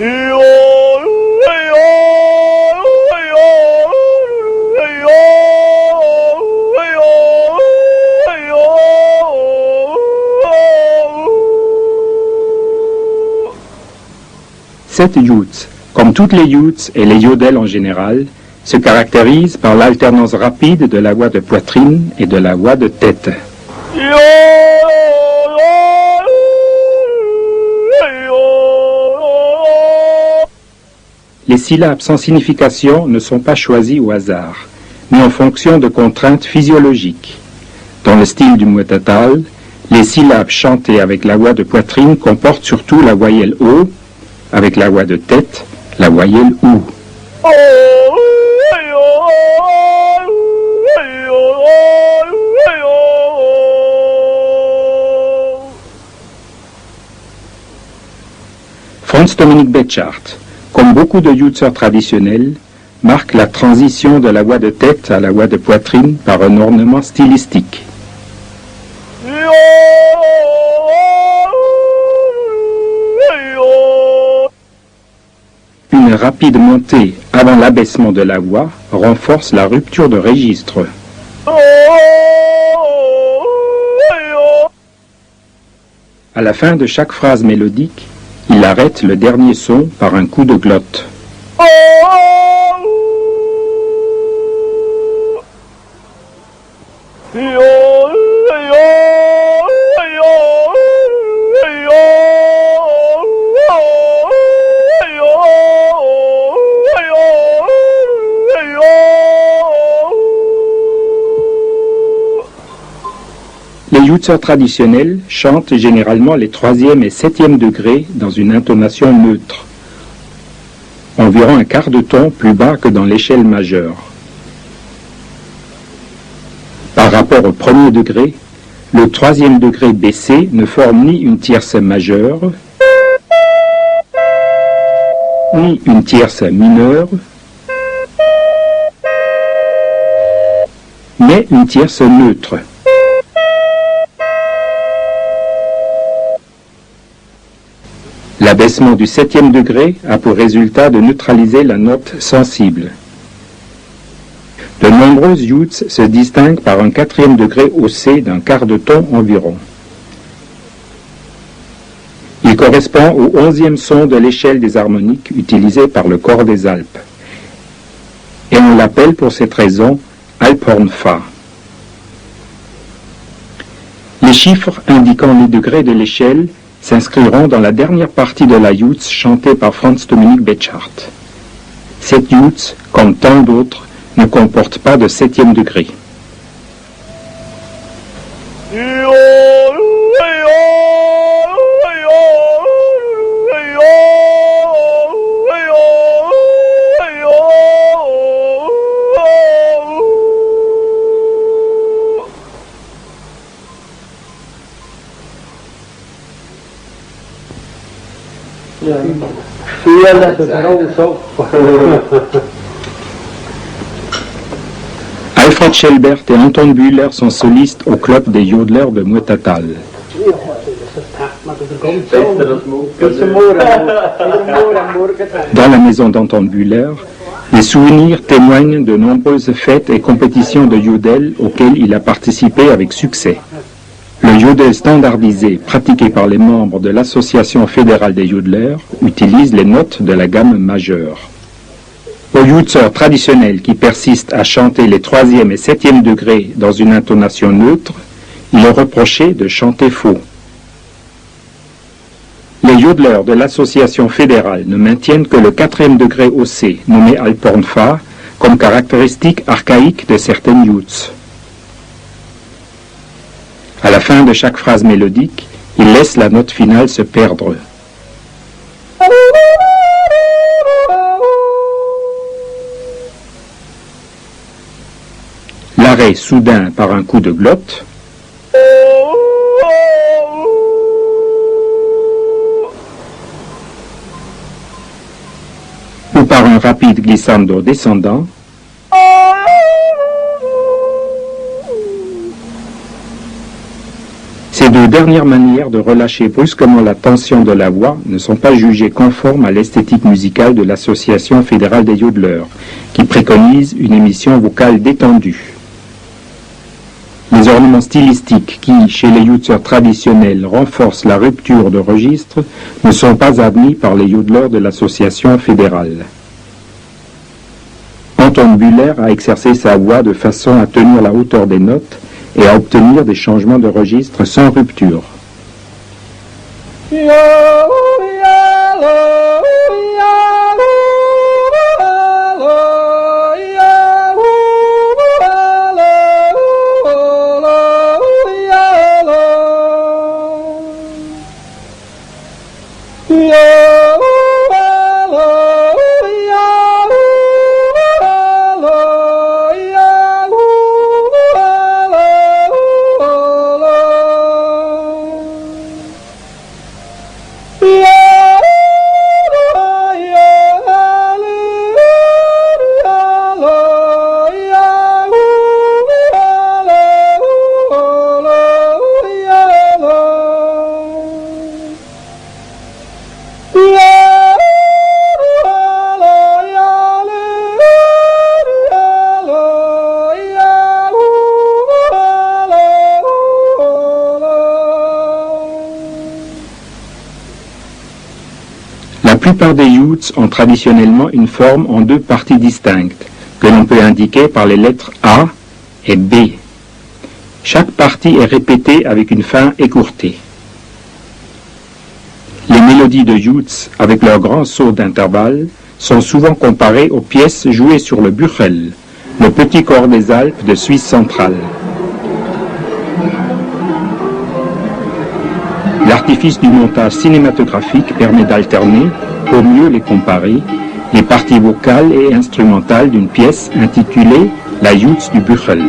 Cette youths, comme toutes les youths et les yodels en général, se caractérisent par l'alternance rapide de la voix de poitrine et de la voix de tête. Les syllabes sans signification ne sont pas choisies au hasard, mais en fonction de contraintes physiologiques. Dans le style du muetatal, les syllabes chantées avec la voix de poitrine comportent surtout la voyelle O, avec la voix de tête, la voyelle OU. Franz Dominic Betchart, comme beaucoup de youtsers traditionnels, marque la transition de la voix de tête à la voix de poitrine par un ornement stylistique. Une rapide montée avant l'abaissement de la voix renforce la rupture de registre. À la fin de chaque phrase mélodique, il arrête le dernier son par un coup de glotte. Les youtsers traditionnels chantent généralement les 3e et 7e degrés dans une intonation neutre, environ un quart de ton plus bas que dans l'échelle majeure. Par rapport au 1er degré, le 3e degré baissé ne forme ni une tierce majeure, ni une tierce mineure, mais une tierce neutre. L'abaissement du 7e degré a pour résultat de neutraliser la note sensible. De nombreuses youths se distinguent par un 4e degré haussé d'un quart de ton environ. Il correspond au 11e son de l'échelle des harmoniques utilisé par le corps des Alpes. Et on l'appelle pour cette raison Alphorn Fa. Les chiffres indiquant les degrés de l'échelle s'inscriront dans la dernière partie de la youths chantée par Franz Dominic Betchart. Cette youths, comme tant d'autres, ne comporte pas de 7e degré. Alfred Schelbert et Anton Bühler sont solistes au club des yodelers de Muetatal. Dans la maison d'Anton Bühler, les souvenirs témoignent de nombreuses fêtes et compétitions de yodel auxquelles il a participé avec succès. Le yodel standardisé pratiqué par les membres de l'Association fédérale des yodelers utilise les notes de la gamme majeure. Aux youtsers traditionnels qui persistent à chanter les 3e et 7e degrés dans une intonation neutre, il est reproché de chanter faux. Les yodelers de l'Association fédérale ne maintiennent que le 4e degré haussé, nommé Alphorn Fa, comme caractéristique archaïque de certaines youths. À la fin de chaque phrase mélodique, il laisse la note finale se perdre. L'arrêt soudain par un coup de glotte, ou par un rapide glissando descendant, ces Ces deux dernières manières de relâcher brusquement la tension de la voix ne sont pas jugées conformes à l'esthétique musicale de l'Association fédérale des yodeleurs, qui préconise une émission vocale détendue. Les ornements stylistiques qui, chez les youteurs traditionnels, renforcent la rupture de registre ne sont pas admis par les yodeleurs de l'Association fédérale. Anton Bühler a exercé sa voix de façon à tenir la hauteur des notes et à obtenir des changements de registre sans rupture. La plupart des youths ont traditionnellement une forme en deux parties distinctes, que l'on peut indiquer par les lettres A et B. Chaque partie est répétée avec une fin écourtée. Les mélodies de youths, avec leurs grands sauts d'intervalle, sont souvent comparées aux pièces jouées sur le Büchel, le petit corps des Alpes de Suisse centrale. L'artifice du montage cinématographique permet d'alterner, pour mieux les comparer, les parties vocales et instrumentales d'une pièce intitulée « La Youth du Büchel ».